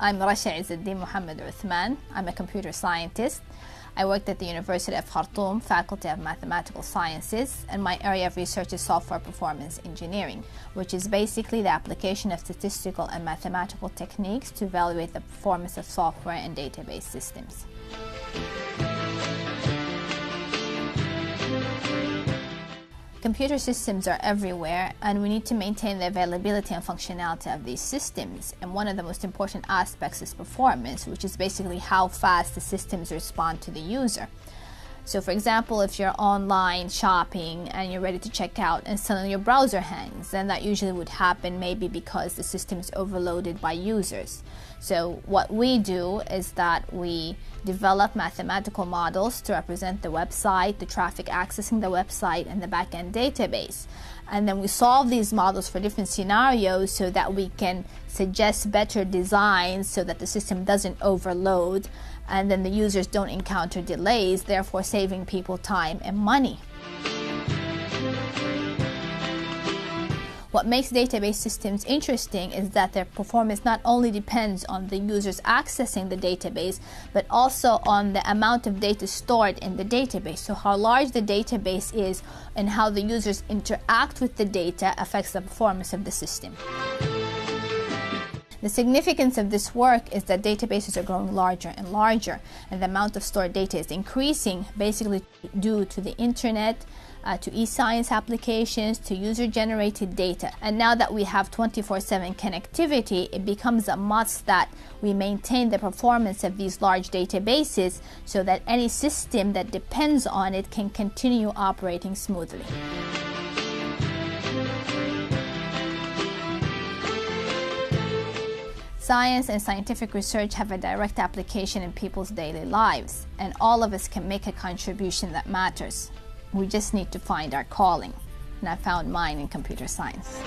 I'm ورشا الدين Muhammad Uthman. I'm a computer scientist. I worked at the University of الخرطوم, Faculty of Mathematical Sciences, and my area of research is software performance engineering, which is basically the application of statistical and mathematical techniques to evaluate the performance of software and database systems. Computer systems are everywhere, and we need to maintain the availability and functionality of these systems. And one of the most important aspects is performance, which is basically how fast the systems respond to the user. So for example, if you're online shopping and you're ready to check out and suddenly your browser hangs, then that usually would happen maybe because the system is overloaded by users. So what we do is that we develop mathematical models to represent the website, the traffic accessing the website, and the backend database. And then we solve these models for different scenarios so that we can suggest better designs so that the system doesn't overload and then the users don't encounter delays, therefore saving people time and money. What makes database systems interesting is that their performance not only depends on the users accessing the database, but also on the amount of data stored in the database. So how large the database is and how the users interact with the data affects the performance of the system. The significance of this work is that databases are growing larger and larger, and the amount of stored data is increasing, basically due to the internet, to e-science applications, to user-generated data. And now that we have 24/7 connectivity, it becomes a must that we maintain the performance of these large databases so that any system that depends on it can continue operating smoothly. Science and scientific research have a direct application in people's daily lives, and all of us can make a contribution that matters. We just need to find our calling, and I found mine in computer science.